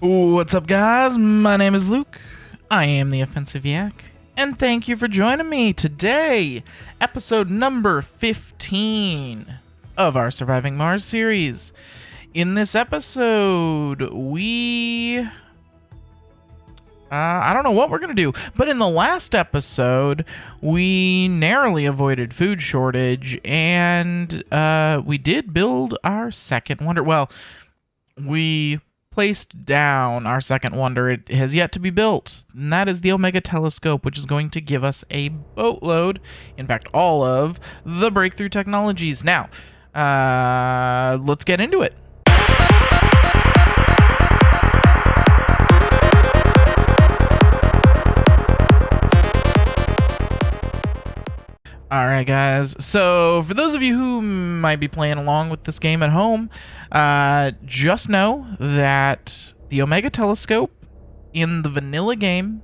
What's up, guys? My name is Luke. I am the Offensive Yak, and thank you for joining me today. Episode number 15 of our Surviving Mars series. In this episode, I don't know what we're going to do, but in the last episode, we narrowly avoided food shortage, and we did build our second wonder. Well, we placed down our second wonder. It has yet to be built, and that is the Omega Telescope, which is going to give us a boatload, in fact, all of the breakthrough technologies. Now, let's get into it. Alright, guys, so for those of you who might be playing along with this game at home, just know that the Omega Telescope in the vanilla game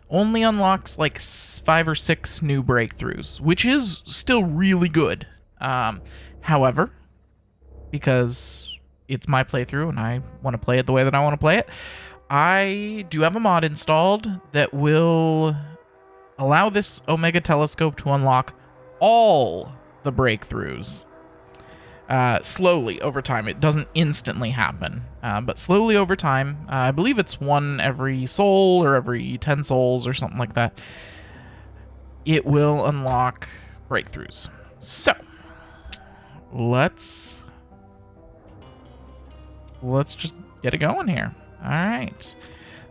only unlocks like 5 or 6 new breakthroughs, which is still really good. However, because it's my playthrough and I want to play it the way that I want to play it, I do have a mod installed that will allow this Omega Telescope to unlock all the breakthroughs slowly over time. It doesn't instantly happen, but slowly over time. I believe it's one every soul or every 10 souls or something like that. It will unlock breakthroughs. So let's just get it going here. All right.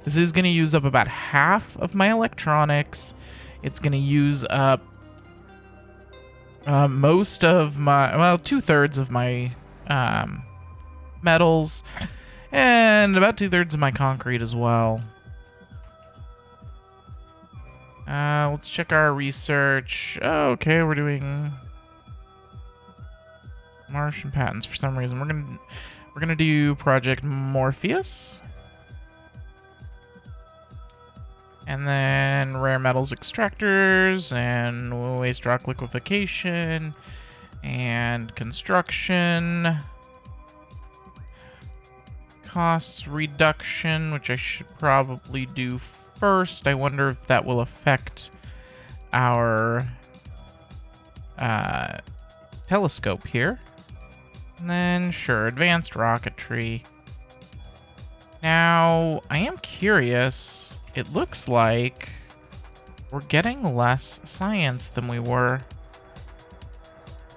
This is going to use up about half of my electronics. It's going to use up most of my, well, 2/3 of my metals, and about 2/3 of my concrete as well. Let's check our research. Okay, we're doing Martian patents for some reason. We're gonna do Project Morpheus. And then rare metals extractors and waste rock liquefaction and construction. Costs reduction, which I should probably do first. I wonder if that will affect our telescope here. And then, sure, advanced rocketry. Now, I am curious. It looks like we're getting less science than we were.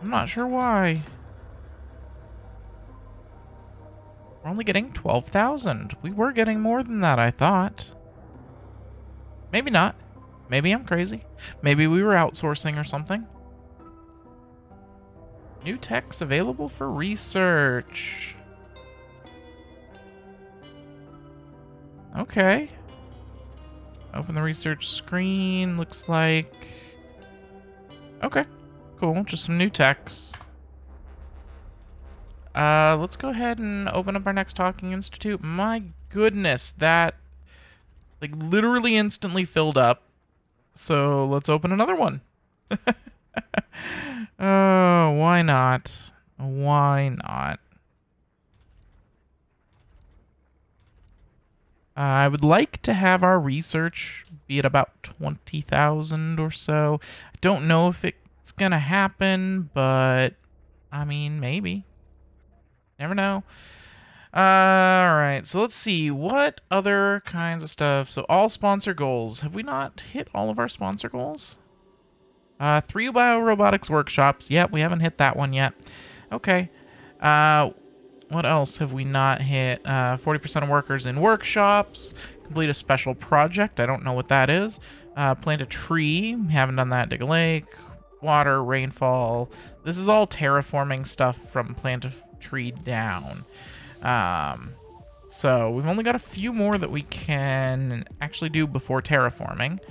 I'm not sure why. We're only getting 12,000. We were getting more than that, I thought. Maybe not. Maybe I'm crazy. Maybe we were outsourcing or something. New techs available for research. Okay. Open the research screen. Looks like... Okay, cool. Just some new techs. Let's go ahead and open up our next Talking Institute. My goodness, that like literally instantly filled up. So let's open another one. Oh, why not? Why not? I would like to have our research be at about 20,000 or so. I don't know if it's going to happen, but I mean, maybe. Never know. Alright, so let's see. What other kinds of stuff? So all sponsor goals. Have we not hit all of our sponsor goals? 3 Robotics Workshops. Yep, we haven't hit that one yet. Okay. What else have we not hit? 40% of workers in workshops. Complete a special project. I don't know what that is. Plant a tree. Haven't done that. Dig a lake. Water, rainfall. This is all terraforming stuff from plant a tree down. So we've only got a few more that we can actually do before terraforming.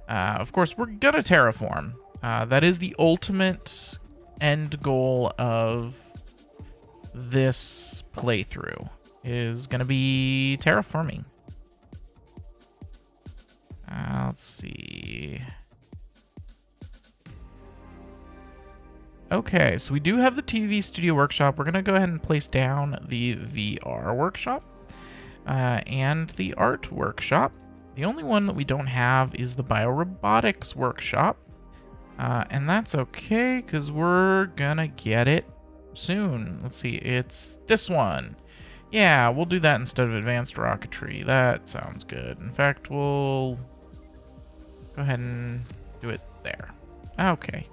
Of course, we're gonna terraform. That is the ultimate end goal of this playthrough, is gonna be terraforming. Let's see. Okay, so we do have the TV Studio Workshop. We're gonna go ahead and place down the VR Workshop. and the art workshop. The only one that we don't have is the Robotics Workshop. And that's okay, because we're gonna get it soon. Let's see, it's this one. Yeah, we'll do that instead of advanced rocketry. That sounds good. In fact, we'll go ahead and do it there. Okay.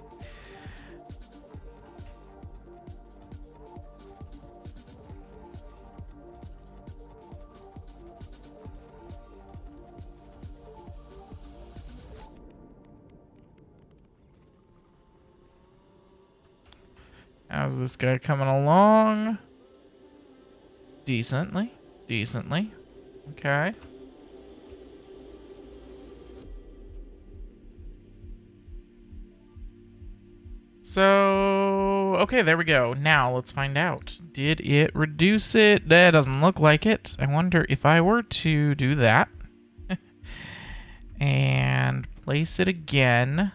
How's this guy coming along? Decently. Decently. Okay. So, okay, there we go. Now, let's find out. Did it reduce it? That doesn't look like it. I wonder if I were to do that and place it again,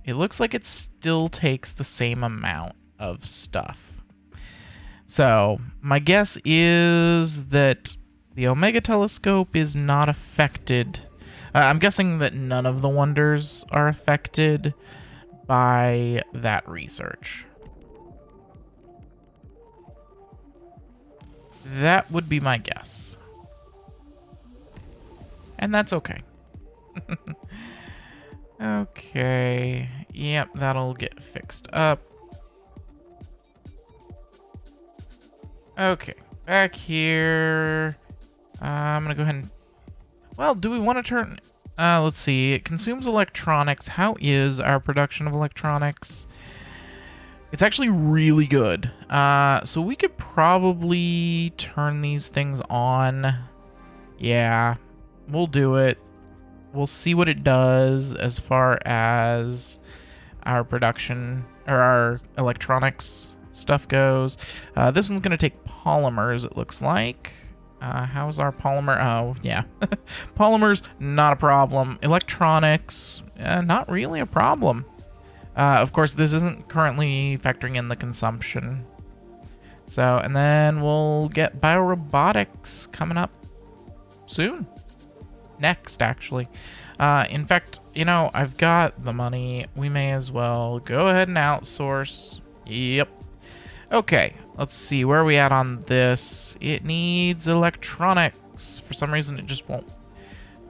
it looks like it still takes the same amount of stuff. So, my guess is that the Omega Telescope is not affected. I'm guessing that none of the wonders are affected by that research. That would be my guess. And that's okay. Okay. Yep, that'll get fixed up. Okay, back here. I'm gonna go ahead and... Well, do we want to turn... let's see. It consumes electronics. How is our production of electronics? It's actually really good. So we could probably turn these things on. Yeah, we'll do it. We'll see what it does as far as our production, or our electronics stuff goes. This one's going to take polymers, it looks like. How's our polymer? Oh, yeah. Polymers, not a problem. Electronics, not really a problem. Of course, this isn't currently factoring in the consumption. So, and then we'll get biorobotics coming up soon. Next, actually. In fact, you know, I've got the money. We may as well go ahead and outsource. Yep. Okay, let's see. Where are we at on this? It needs electronics. For some reason, it just won't.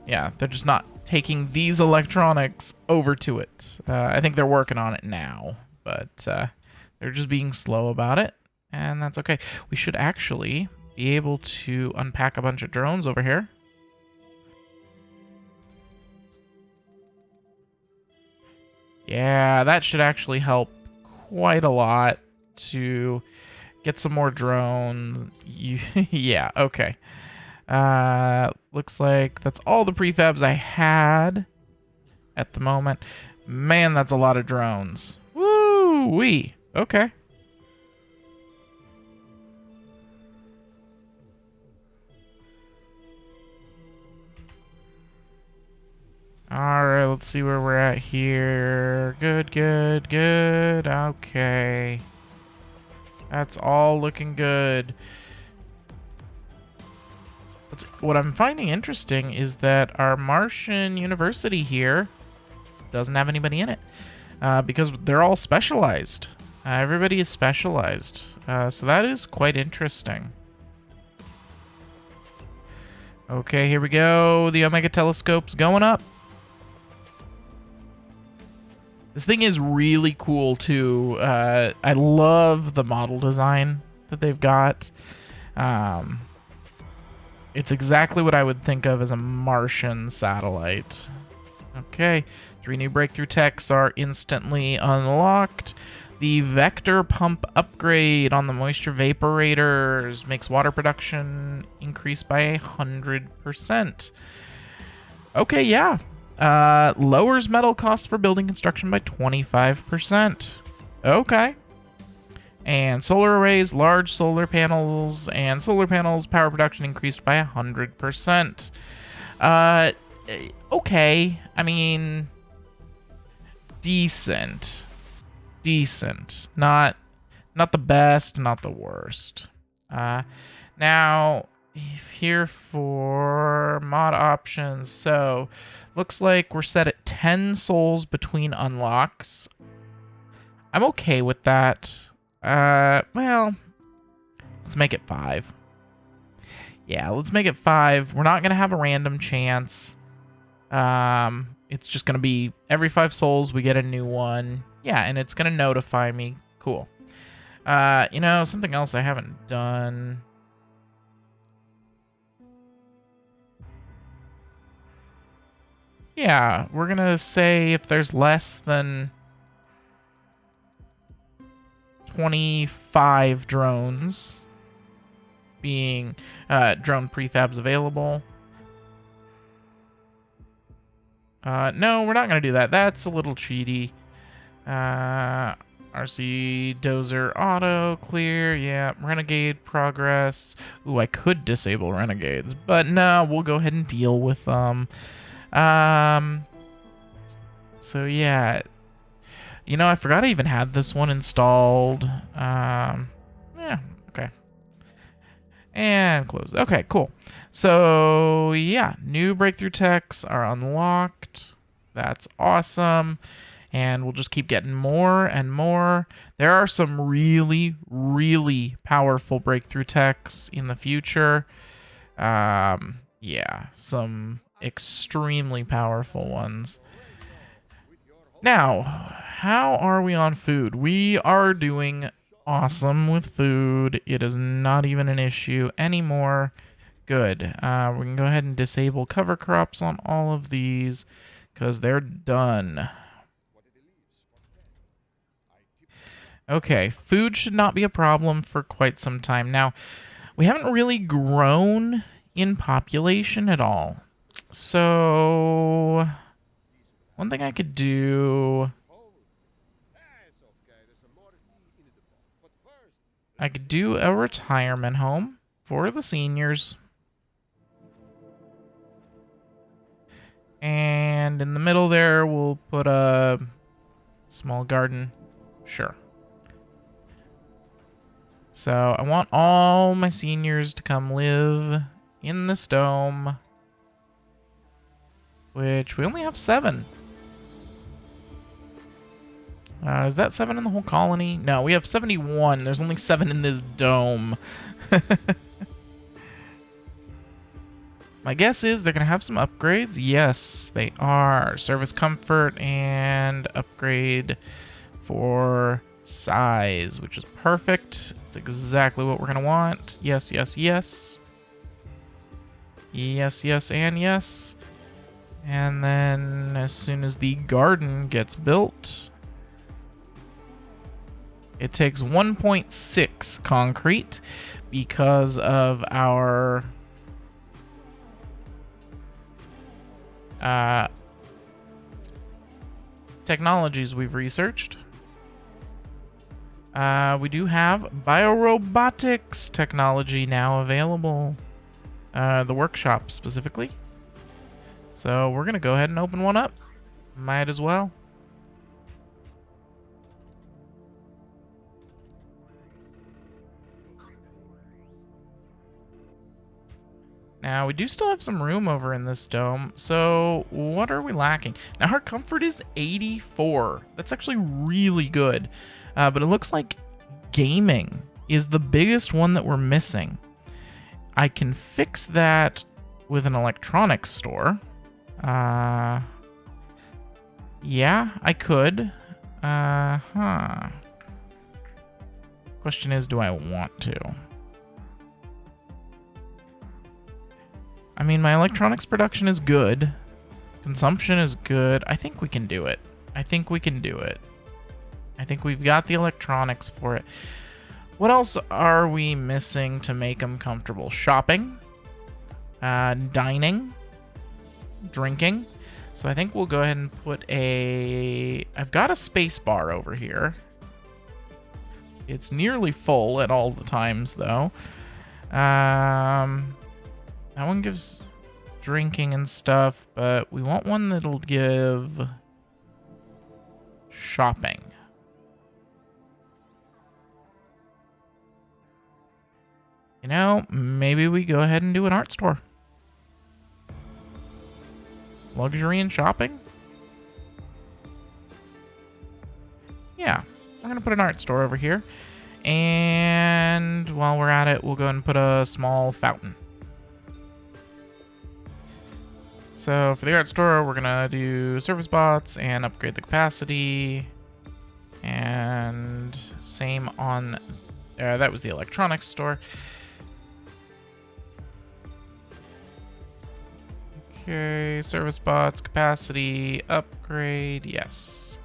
Yeah, they're just not taking these electronics over to it. I think they're working on it now, but they're just being slow about it, and that's okay. We should actually be able to unpack a bunch of drones over here. Yeah, that should actually help quite a lot to get some more drones. Yeah, okay. Looks like that's all the prefabs I had at the moment. Man, that's a lot of drones. Woo-wee. Okay. Alright, let's see where we're at here. Good, good, good. Okay. That's all looking good. What I'm finding interesting is that our Martian university here doesn't have anybody in it. Because they're all specialized. Everybody is specialized. So that is quite interesting. Okay, here we go. The Omega Telescope's going up. This thing is really cool, too. I love the model design that they've got. It's exactly what I would think of as a Martian satellite. Okay, 3 new breakthrough techs are instantly unlocked. The vector pump upgrade on the moisture vaporators makes water production increase by 100%. Okay, yeah. Lowers metal costs for building construction by 25%. Okay. And solar arrays, large solar panels, and solar panels power production increased by 100%. Okay. I mean, decent. Decent. Not the best, not the worst. Now, here for mod options. So, looks like we're set at 10 souls between unlocks. I'm okay with that. Well, let's make it 5. Yeah, let's make it 5. We're not going to have a random chance. It's just going to be every 5 souls we get a new one. Yeah, and it's going to notify me. Cool. You know, something else I haven't done. Yeah, we're going to say if there's less than 25 drones being drone prefabs available. No, we're not going to do that. That's a little cheaty. RC Dozer Auto Clear. Yeah, Renegade Progress. Ooh, I could disable Renegades, but no, we'll go ahead and deal with them. So yeah. You know, I forgot I even had this one installed. Yeah, okay. And close. Okay, cool. So, yeah, new breakthrough techs are unlocked. That's awesome. And we'll just keep getting more and more. There are some really, really powerful breakthrough techs in the future. Yeah, some extremely powerful ones. Now, how are we on food? We are doing awesome with food. It is not even an issue anymore. Good. We can go ahead and disable cover crops on all of these because they're done. Okay, food should not be a problem for quite some time. Now, we haven't really grown in population at all. So, one thing I could do... I could do a retirement home for the seniors. And in the middle there, we'll put a small garden. Sure. So I want all my seniors to come live in this dome, which we only have 7. Is that 7 in the whole colony? No, we have 71. There's only 7 in this dome. My guess is they're going to have some upgrades. Yes, they are. Service comfort and upgrade for size, which is perfect. It's exactly what we're going to want. Yes, yes, yes. Yes, yes, and yes. And then as soon as the garden gets built... It takes 1.6 concrete because of our technologies we've researched. We do have biorobotics technology now available. The workshop specifically. So we're going to go ahead and open one up. Might as well. Now, we do still have some room over in this dome, so what are we lacking? Now, our comfort is 84. That's actually really good, but it looks like gaming is the biggest one that we're missing. I can fix that with an electronics store. Yeah, I could. Question is, do I want to? I mean, my electronics production is good. Consumption is good. I think we can do it. I think we can do it. I think we've got the electronics for it. What else are we missing to make them comfortable? Shopping. Dining. Drinking. So I think we'll go ahead and put a... I've got a space bar over here. It's nearly full at all the times, though. That one gives drinking and stuff, but we want one that'll give shopping. You know, maybe we go ahead and do an art store. Luxury and shopping? Yeah, I'm going to put an art store over here. And while we're at it, we'll go ahead and put a small fountain. So for the art store, we're going to do service bots and upgrade the capacity. And same on... that was the electronics store. Okay, service bots, capacity, upgrade, yes.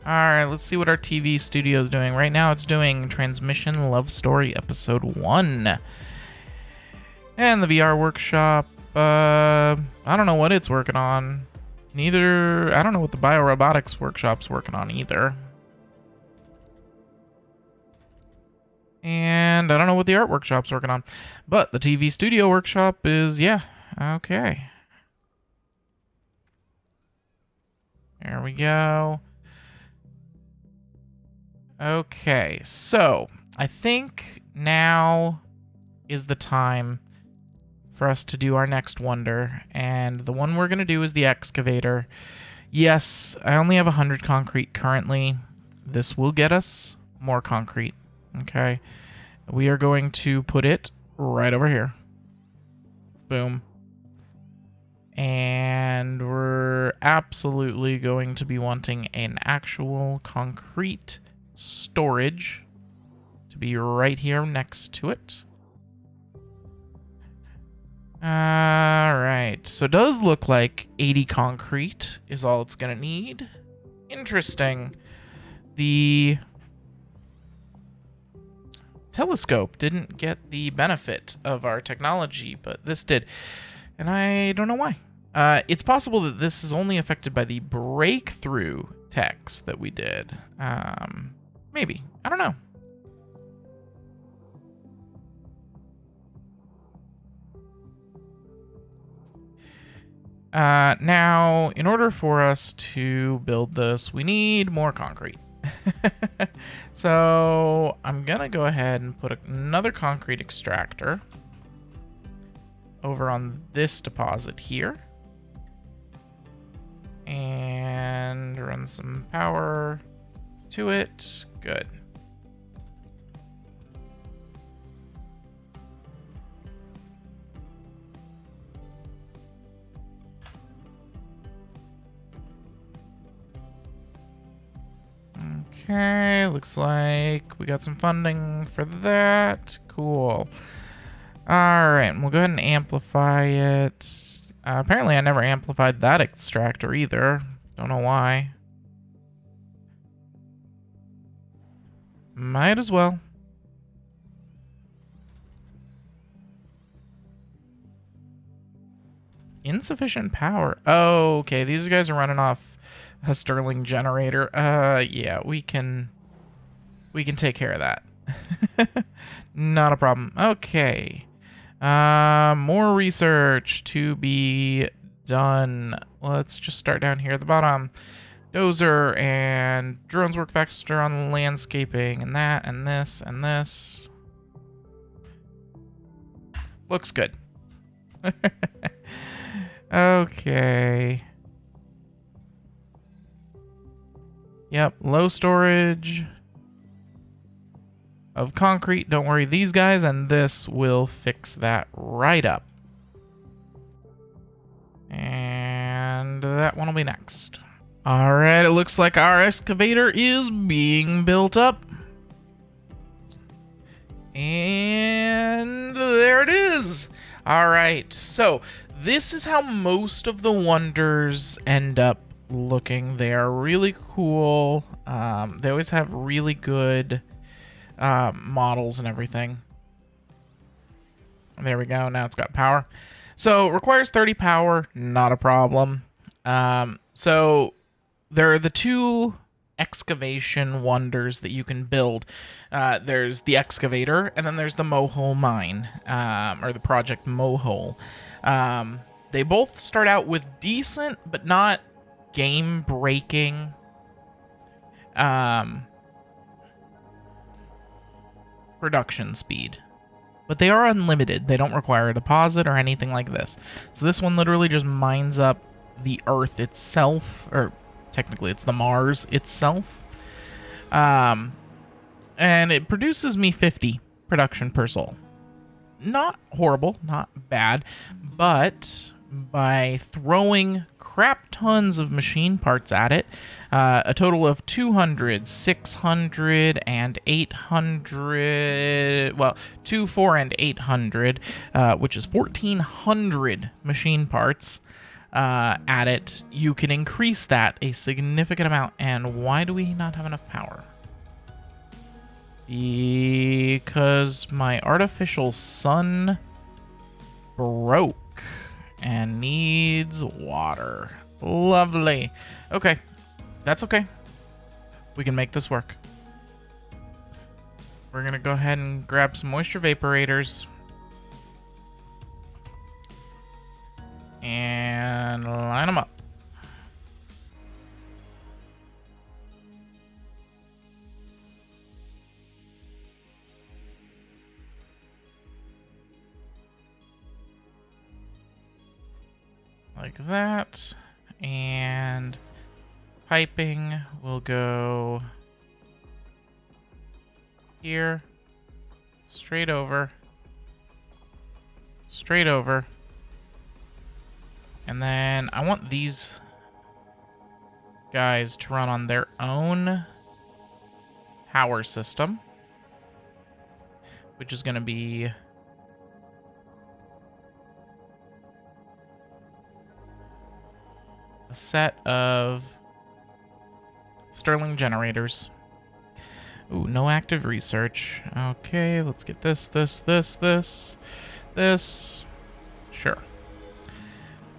Alright, let's see what our TV studio is doing. Right now it's doing Transmission Love Story Episode 1. And the VR Workshop, I don't know what it's working on. I don't know what the Robotics Workshop's working on either. And I don't know what the art workshop's working on. But the TV studio workshop is, yeah, okay. There we go. Okay, so I think now is the time for us to do our next wonder. And the one we're going to do is the excavator. Yes, I only have 100 concrete currently. This will get us more concrete. Okay, we are going to put it right over here. Boom. And we're absolutely going to be wanting an actual concrete storage to be right here next to it. Alright, so it does look like 80 concrete is all it's gonna need. Interesting. The telescope didn't get the benefit of our technology, but this did. And I don't know why. It's possible that this is only affected by the breakthrough text that we did. Maybe. I don't know. Now, in order for us to build this, we need more concrete. So I'm gonna go ahead and put another concrete extractor over on this deposit here and run some power to it. Good. Okay, looks like we got some funding for that. Cool. Alright, we'll go ahead and amplify it. Apparently I never amplified that extractor either. Don't know why. Might as well. Insufficient power. Oh, okay, these guys are running off a Stirling generator. Yeah, we can take care of that. Not a problem. Okay. More research to be done. Let's just start down here at the bottom. Dozer and drones work faster on landscaping and that and this and this. Looks good. Okay. Yep, low storage of concrete. Don't worry, these guys and this will fix that right up. And that one will be next. All right, it looks like our excavator is being built up. And there it is. All right, so this is how most of the wonders end up looking. They are really cool. They always have really good models and everything. There we go. Now it's got power. So it requires 30 power, not a problem. So there are the two excavation wonders that you can build. There's the excavator, and then there's the Mohole mine, or the project Mohole. They both start out with decent, but not game-breaking production speed. But they are unlimited. They don't require a deposit or anything like this. So this one literally just mines up the Earth itself, or technically it's the Mars itself. And it produces me 50 production per soul. Not horrible, not bad, but by throwing crap tons of machine parts at it, a total of 200, 600, and 800, well, 2, 4, and 800, which is 1,400 machine parts at it, you can increase that a significant amount. And why do we not have enough power? Because my artificial sun broke and needs water. Lovely. Okay. That's okay. We can make this work. We're going to go ahead and grab some moisture vaporators. And line them up. Like that. And piping will go here, straight over, and then I want these guys to run on their own power system, which is going to be a set of Stirling generators. Ooh, no active research. Okay, let's get this. Sure.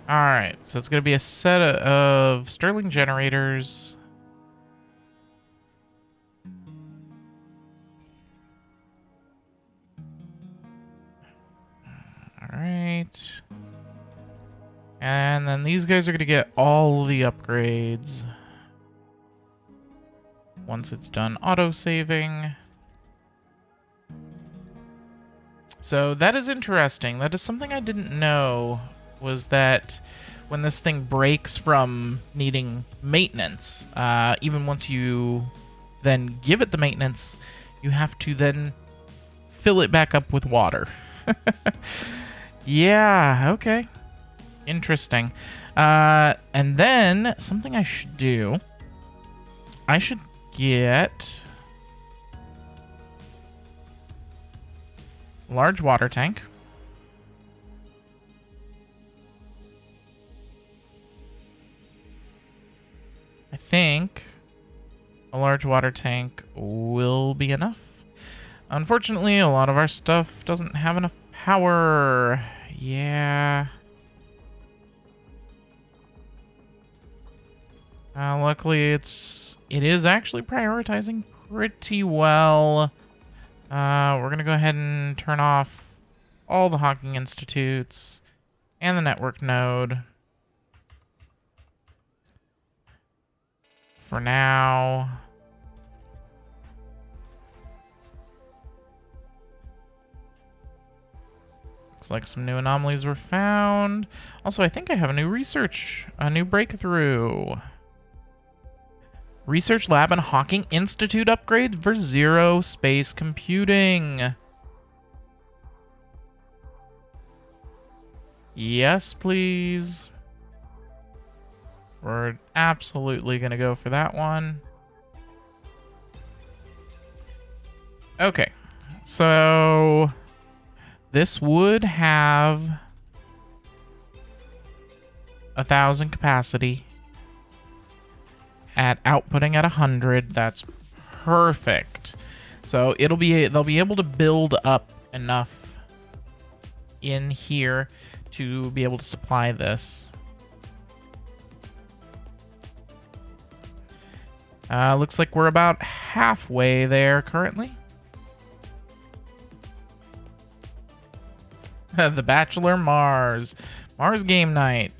Alright, so it's going to be a set of Stirling generators. Alright. And then these guys are going to get all the upgrades once it's done auto-saving. So that is interesting. That is something I didn't know, was that when this thing breaks from needing maintenance, even once you then give it the maintenance, you have to then fill it back up with water. Yeah, okay. Interesting. And then something I should do, I should get a large water tank. I think a large water tank will be enough. Unfortunately, a lot of our stuff doesn't have enough power. Yeah. Luckily, it is actually prioritizing pretty well. We're going to go ahead and turn off all the Hawking Institutes and the network node for now. Looks like some new anomalies were found. Also, I think I have a new breakthrough. Research Lab and Hawking Institute upgrade for zero space computing. Yes, please. We're absolutely going to go for that one. Okay. So this would have 1,000 capacity. At outputting at 100, that's perfect. So they'll be able to build up enough in here to be able to supply this. Looks like we're about halfway there currently. The Bachelor Mars game night.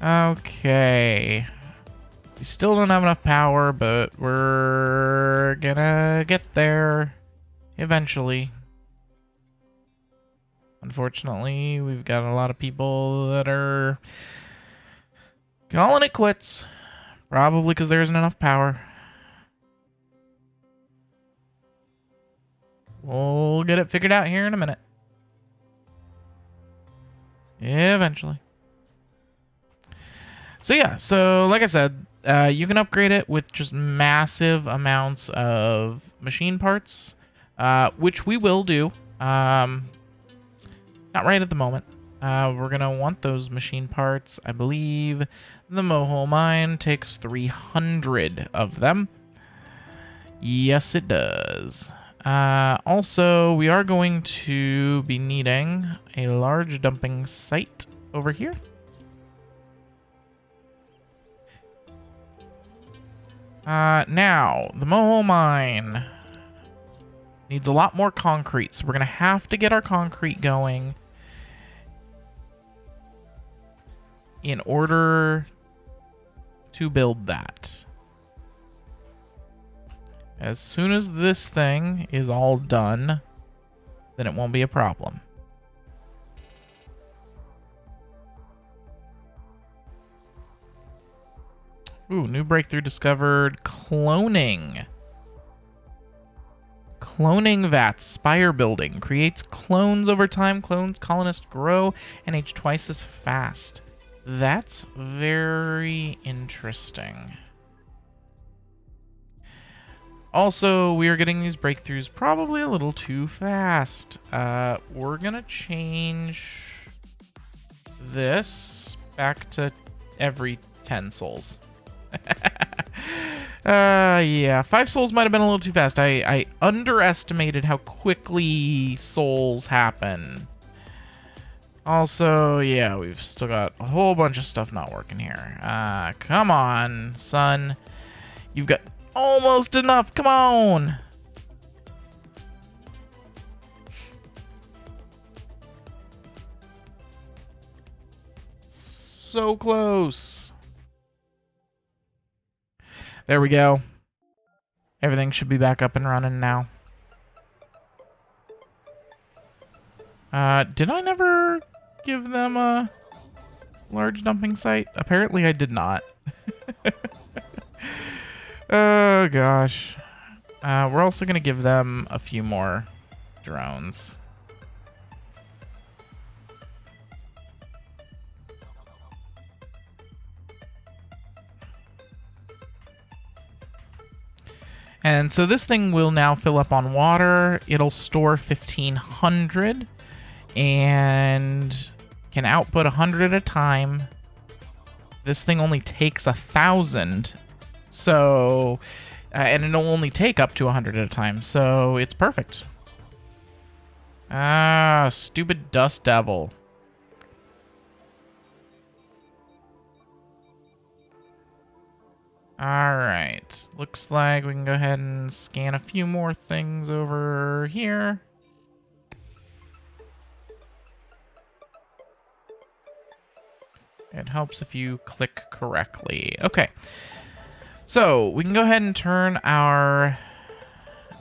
Okay. We still don't have enough power, but we're gonna get there eventually. Unfortunately, we've got a lot of people that are calling it quits. Probably because there isn't enough power. We'll get it figured out here in a minute. Eventually. So yeah, so like I said, you can upgrade it with just massive amounts of machine parts, which we will do. Not right at the moment. We're going to want those machine parts. I believe the Mohole mine takes 300 of them. Yes, it does. Also, we are going to be needing a large dumping site over here. Now, the Mohole mine needs a lot more concrete, so we're going to have to get our concrete going in order to build that. As soon as this thing is all done, then it won't be a problem. Ooh, new breakthrough discovered. Cloning. Cloning vats. Spire building. Creates clones over time. Clones colonists grow and age twice as fast. That's very interesting. Also, we are getting these breakthroughs probably a little too fast. We're gonna change this back to every 10 souls. Yeah, 5 souls might have been a little too fast. I underestimated how quickly souls happen. Also, yeah, we've still got a whole bunch of stuff not working here. Come on, son. You've got almost enough. Come on. So close. There we go. Everything should be back up and running now. Did I never give them a large dumping site? Apparently I did not. Oh, gosh. We're also going to give them a few more drones. And so this thing will now fill up on water. It'll store 1,500 and can output 100 at a time. This thing only takes 1,000. So, and it'll only take up to 100 at a time. So it's perfect. Ah, stupid dust devil. Alright, looks like we can go ahead and scan a few more things over here. It helps if you click correctly. Okay, so we can go ahead and turn our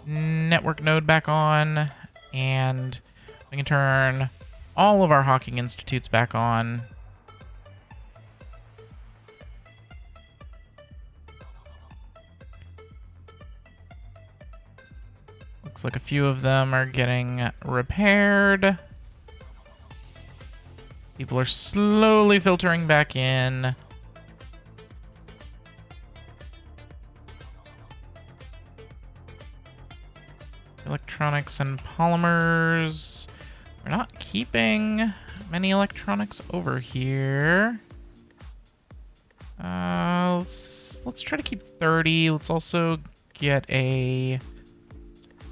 network node back on, and we can turn all of our Hawking Institutes back on. Looks like a few of them are getting repaired. People are slowly filtering back in. Electronics and polymers. We're not keeping many electronics over here. Let's try to keep 30. Let's also get a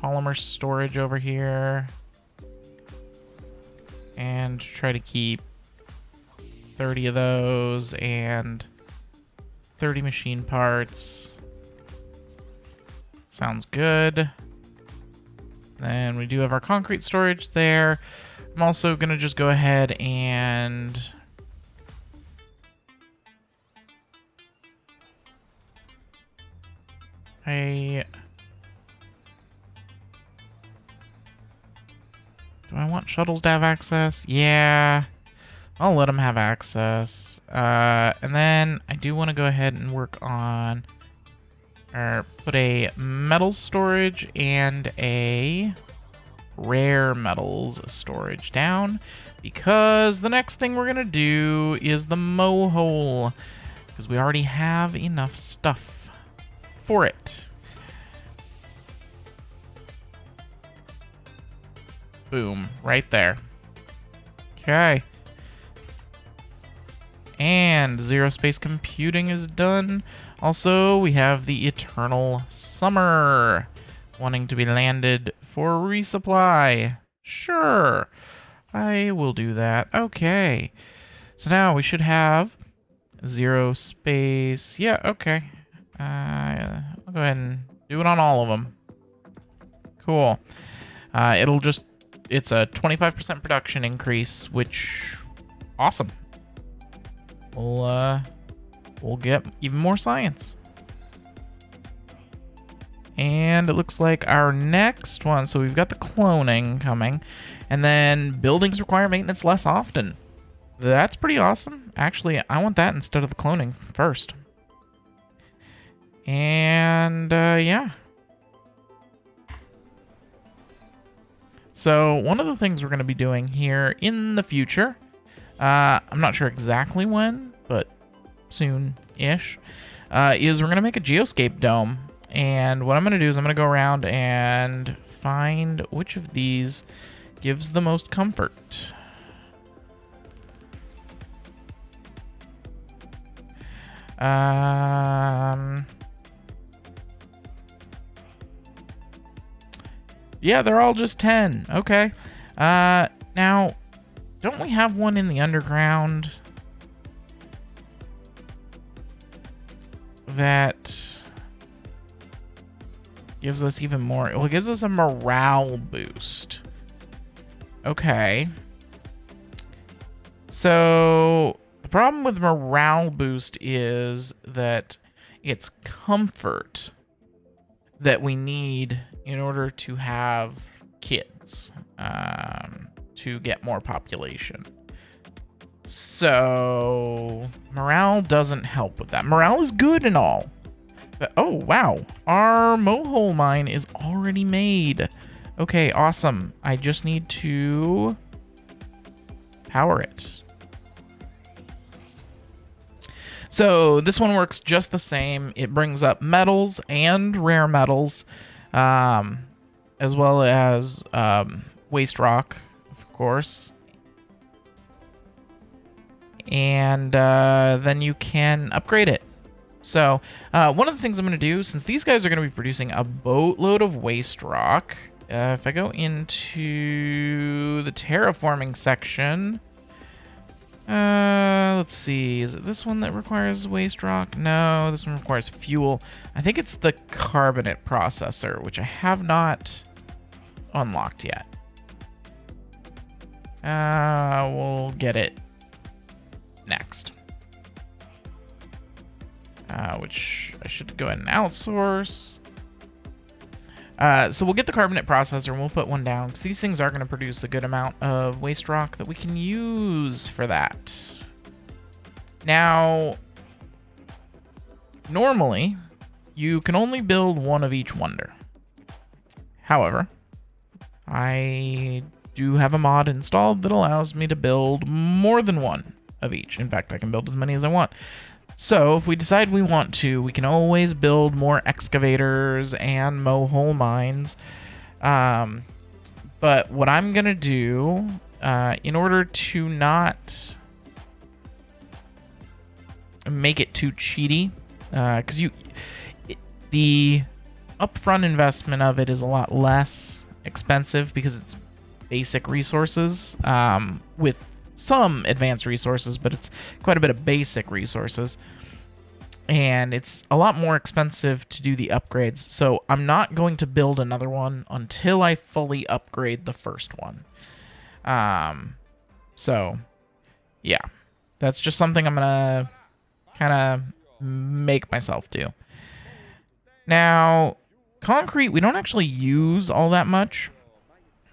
polymer storage over here. And try to keep 30 of those and 30 machine parts. Sounds good. Then we do have our concrete storage there. I'm also going to just go ahead and Do I want shuttles to have access? Yeah. I'll let them have access. And then I do want to go ahead and work on... or put a metals storage and a rare metals storage down. Because the next thing we're going to do is the mow hole. Because we already have enough stuff for it. Boom. Right there. Okay. And zero space computing is done. Also, we have the eternal summer wanting to be landed for resupply. Sure. I will do that. Okay. So now we should have zero space. Yeah, okay. I'll go ahead and do it on all of them. Cool. It's a 25% production increase, which, awesome. We'll get even more science. And it looks like our next one, so we've got the cloning coming, and then buildings require maintenance less often. That's pretty awesome. Actually, I want that instead of the cloning first. And, yeah. So, one of the things we're going to be doing here in the future, I'm not sure exactly when, but soon-ish, is we're going to make a Geoscape Dome. And what I'm going to do is I'm going to go around and find which of these gives the most comfort. Yeah, they're all just 10. Okay. Now, don't we have one in the underground that gives us even more? Well, it gives us a morale boost. Okay. So the problem with morale boost is that it's comfort that we need in order to have kids, to get more population. So morale doesn't help with that. Morale is good and all. But, oh, wow. Our mohole mine is already made. Okay, awesome. I just need to power it. So this one works just the same. It brings up metals and rare metals, as well as waste rock, of course. And then you can upgrade it. So one of the things I'm going to do, since these guys are going to be producing a boatload of waste rock, if I go into the terraforming section, let's see, is it this one that requires waste rock? No, this one requires fuel. I think it's the carbonate processor, which I have not unlocked yet. We'll get it next. Which I should go ahead and outsource. So we'll get the carbonate processor and we'll put one down, because these things are going to produce a good amount of waste rock that we can use for that. Now, normally, you can only build one of each wonder. However, I do have a mod installed that allows me to build more than one of each. In fact, I can build as many as I want. So if we decide we want to, we can always build more excavators and mow hole mines. But what I'm going to do, in order to not make it too cheaty, because the upfront investment of it is a lot less expensive because it's basic resources, with some advanced resources, but it's quite a bit of basic resources, and it's a lot more expensive to do the upgrades. So I'm not going to build another one until I fully upgrade the first one. So yeah, that's just something I'm gonna kind of make myself do. Now, concrete, we don't actually use all that much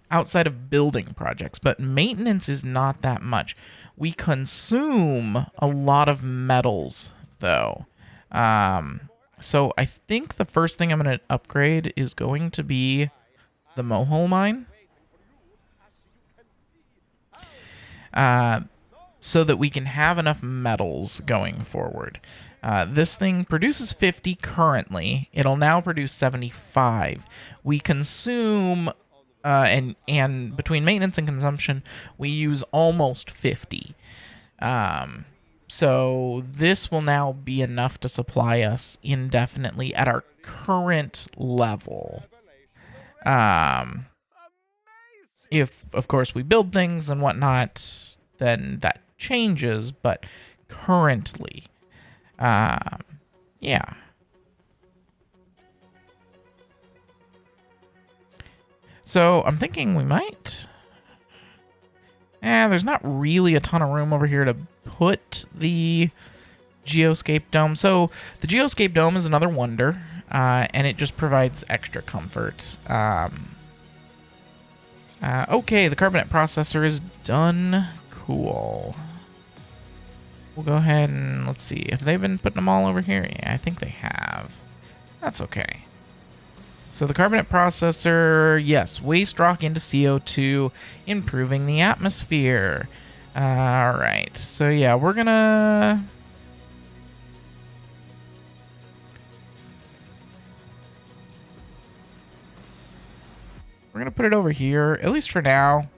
outside of building projects, but maintenance is not that much. We consume a lot of metals, though. So I think the first thing I'm going to upgrade is going to be the Mohole mine. So that we can have enough metals going forward. This thing produces 50 currently. It'll now produce 75. We consume, and between maintenance and consumption, we use almost 50. So this will now be enough to supply us indefinitely at our current level. If, of course, we build things and whatnot, then that changes, but currently, yeah. So I'm thinking we might... there's not really a ton of room over here to put the Geoscape Dome. So the Geoscape Dome is another wonder, and it just provides extra comfort. Okay, the carbonate processor is done. Cool. We'll go ahead and let's see. Have they been putting them all over here? Yeah, I think they have. That's okay. So the carbonate processor, yes, waste rock into CO2, improving the atmosphere. All right. So yeah, we're gonna... put it over here, at least for now.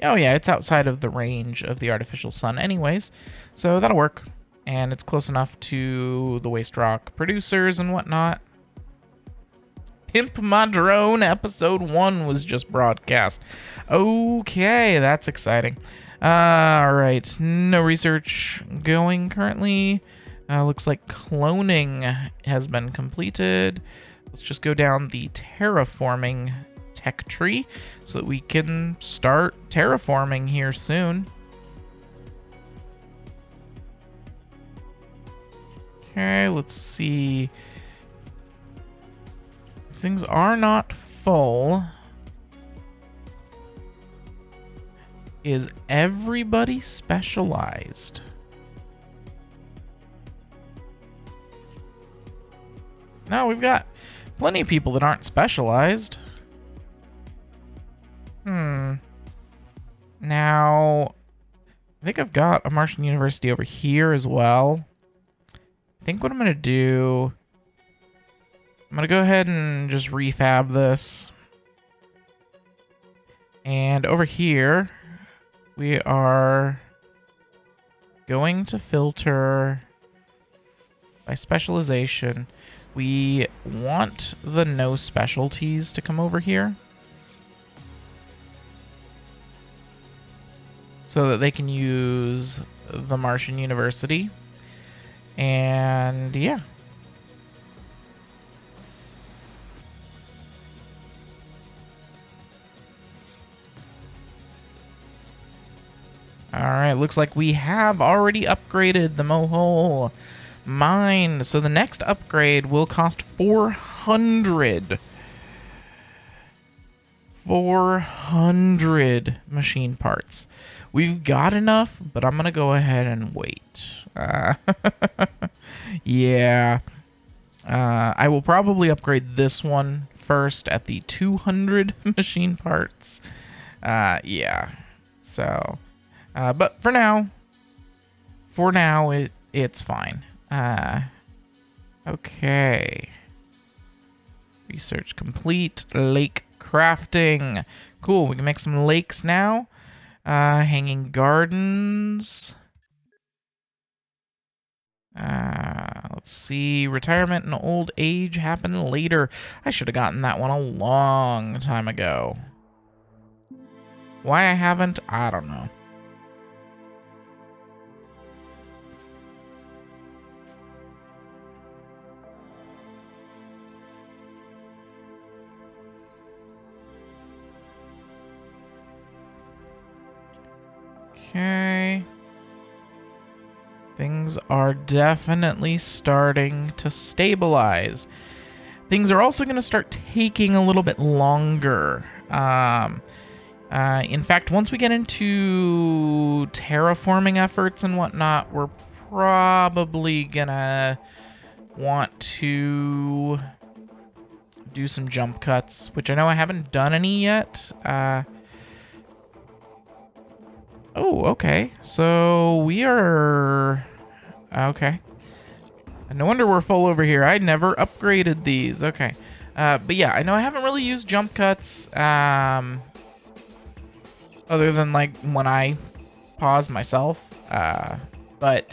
Oh yeah, it's outside of the range of the artificial sun anyways, so that'll work. And it's close enough to the waste rock producers and whatnot. Pimp My Drone episode 1 was just broadcast. Okay, that's exciting. Alright, no research going currently. Looks like cloning has been completed. Let's just go down the terraforming tech tree so that we can start terraforming here soon. Okay, let's see. These things are not full. Is everybody specialized? No, we've got plenty of people that aren't specialized. Now, I think I've got a Martian University over here as well. I think what I'm going to do... I'm going to go ahead and just refab this. And over here, we are going to filter by specialization. We want the no specialties to come over here, so that they can use the Martian University. And yeah. Alright, looks like we have already upgraded the Mohole mine. So the next upgrade will cost 400. 400 machine parts. We've got enough, but I'm going to go ahead and wait. Yeah. I will probably upgrade this one first at the 200 machine parts. Yeah. So, but for now, it's fine. Okay. Research complete. Lake crafting. Cool, we can make some lakes now. Hanging gardens. Let's see. Retirement and old age happen later. I should have gotten that one a long time ago. Why I haven't, I don't know. Okay. Things are definitely starting to stabilize. Things are also going to start taking a little bit longer. In fact, once we get into terraforming efforts and whatnot, we're probably going to want to do some jump cuts, which I know I haven't done any yet. Oh, okay. So we are... Okay. No wonder we're full over here. I never upgraded these. Okay. But yeah, I know I haven't really used jump cuts. Other than, like, when I pause myself. But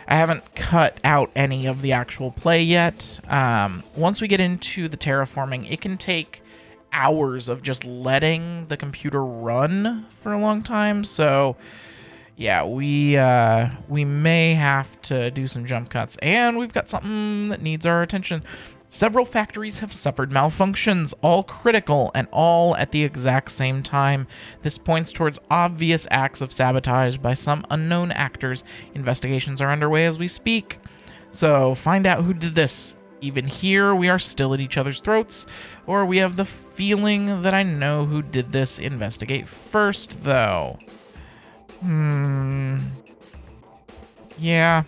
I haven't cut out any of the actual play yet. Once we get into the terraforming, it can take hours of just letting the computer run for a long time. So yeah, we may have to do some jump cuts, and we've got something that needs our attention. Several factories have suffered malfunctions, all critical and all at the exact same time. This points towards obvious acts of sabotage by some unknown actors. Investigations are underway as we speak. So find out who did this. Even here, we are still at each other's throats, or we have the feeling that I know who did this. Investigate first, though. Yeah.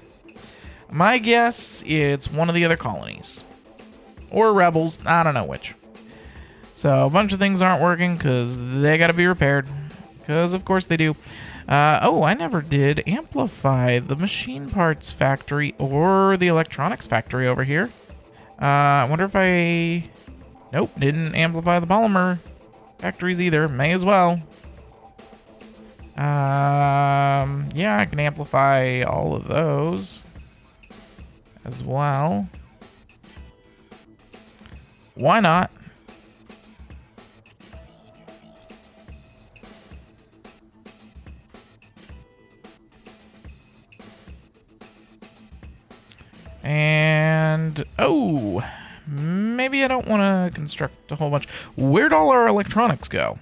My guess, it's one of the other colonies. Or rebels, I don't know which. So a bunch of things aren't working because they got to be repaired. Because of course they do. Oh, I never did amplify the machine parts factory or the electronics factory over here. I wonder if I... Nope, didn't amplify the polymer factories either. May as well. Yeah, I can amplify all of those as well. Why not? And, oh, maybe I don't want to construct a whole bunch. Where'd all our electronics go?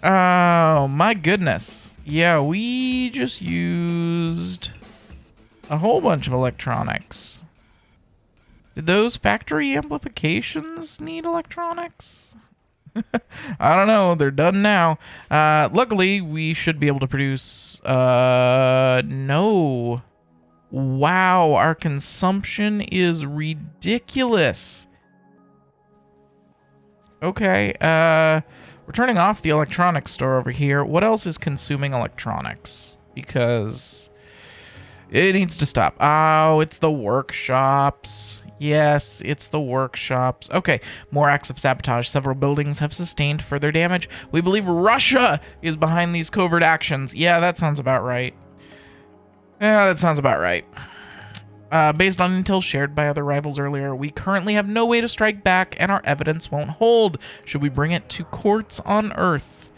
Oh, my goodness. Yeah, we just used a whole bunch of electronics. Did those factory amplifications need electronics? I don't know. They're done now. Luckily, we should be able to produce... No. Wow, our consumption is ridiculous. Okay, we're turning off the electronics store over here. What else is consuming electronics? Because it needs to stop. Oh, it's the workshops. Yes, it's the workshops. Okay, more acts of sabotage. Several buildings have sustained further damage. We believe Russia is behind these covert actions. Yeah, that sounds about right. Yeah, that sounds about right. Based on intel shared by other rivals earlier, we currently have no way to strike back, and our evidence won't hold. Should we bring it to courts on Earth?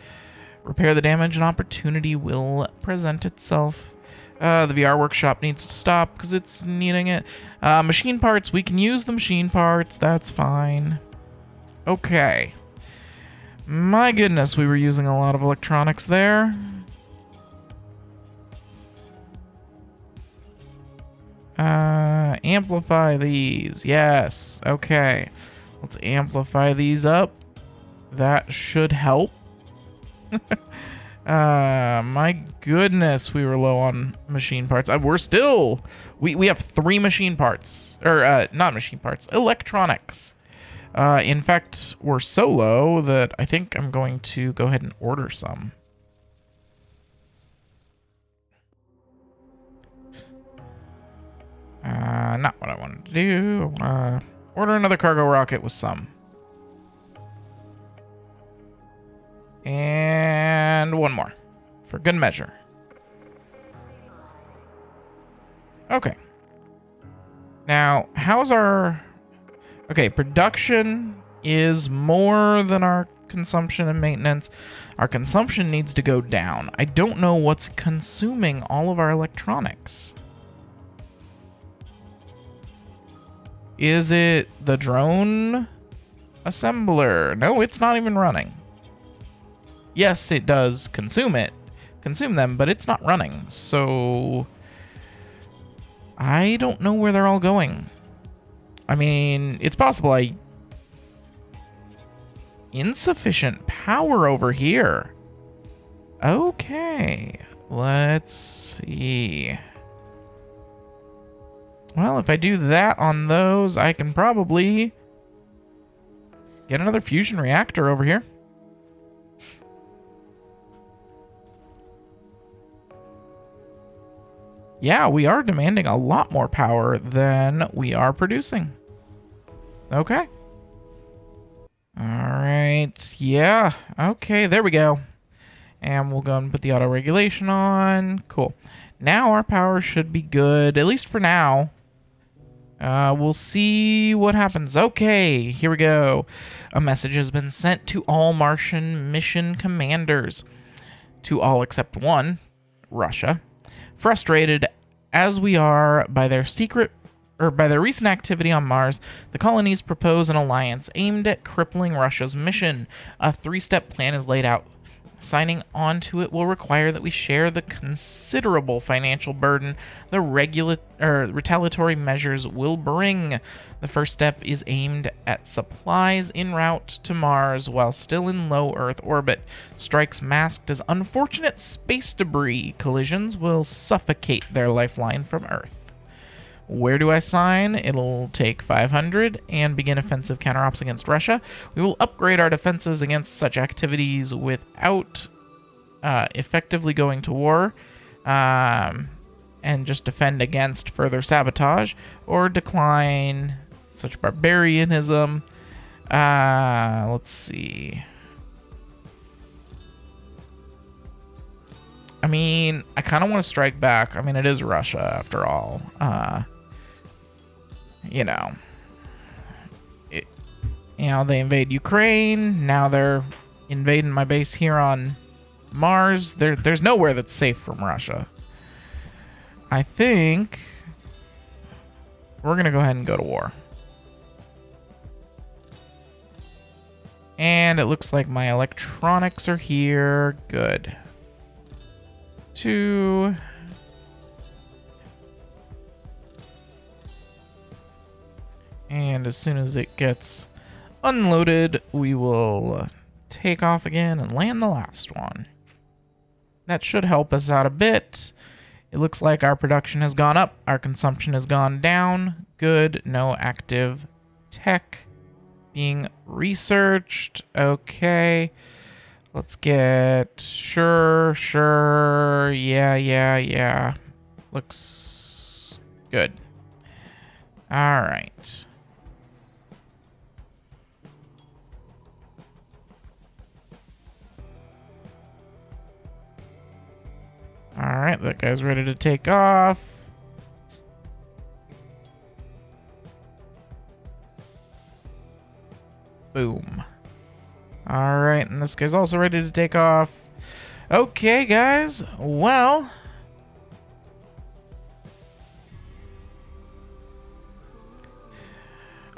Repair the damage, an opportunity will present itself. The VR workshop needs to stop because it's needing it. Machine parts, we can use the machine parts. That's fine. Okay. My goodness, we were using a lot of electronics there. Amplify these. Yes. Okay. Let's amplify these up. That should help. My goodness, we were low on machine parts. We're still... We have 3 machine parts. Or, not machine parts. Electronics. In fact, we're so low that I think I'm going to go ahead and order some. Not what I wanted to do. I want to order another cargo rocket with some. And one more. For good measure. Okay. Now, how's our... Okay, production is more than our consumption and maintenance. Our consumption needs to go down. I don't know what's consuming all of our electronics. Is it the drone assembler? No, it's not even running. Yes, it does consume it, consume them, but it's not running. So I don't know where they're all going. I mean, it's possible insufficient power over here. Okay, let's see. Well, if I do that on those, I can probably get another fusion reactor over here. Yeah, we are demanding a lot more power than we are producing. Okay. All right. Yeah. Okay, there we go. And we'll go and put the auto regulation on. Cool. Now our power should be good, at least for now. We'll see what happens. Okay, here we go. A message has been sent to all Martian mission commanders. To all except one, Russia. Frustrated as we are by their recent activity on Mars, the colonies propose an alliance aimed at crippling Russia's mission. A 3-step plan is laid out. Signing on to it will require that we share the considerable financial burden the retaliatory measures will bring. The first step is aimed at supplies en route to Mars while still in low Earth orbit. Strikes masked as unfortunate space debris collisions will suffocate their lifeline from Earth. Where do I sign? It'll take 500 and begin offensive counterops against Russia. We will upgrade our defenses against such activities without effectively going to war, and just defend against further sabotage or decline such barbarianism. Let's see. I mean, I kind of want to strike back. I mean, it is Russia after all. You know, they invade Ukraine. Now they're invading my base here on Mars. There's nowhere that's safe from Russia. I think we're going to go ahead and go to war. And it looks like my electronics are here. Good. 2... And as soon as it gets unloaded, we will take off again and land the last one. That should help us out a bit. It looks like our production has gone up. Our consumption has gone down. Good. No active tech being researched. Okay. Let's get... Sure. Yeah. Looks good. All right. Alright, that guy's ready to take off. Boom. Alright, and this guy's also ready to take off. Okay, guys. Well,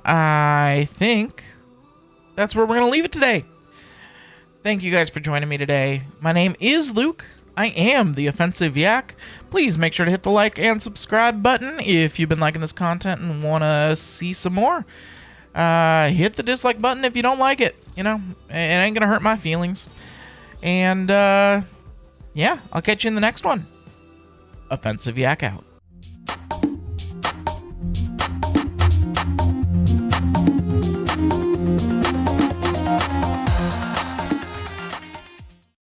I think that's where we're going to leave it today. Thank you guys for joining me today. My name is Luke. I am the Offensive Yak. Please make sure to hit the like and subscribe button if you've been liking this content and want to see some more. Hit the dislike button if you don't like it. You know, it ain't going to hurt my feelings. And, yeah, I'll catch you in the next one. Offensive Yak out.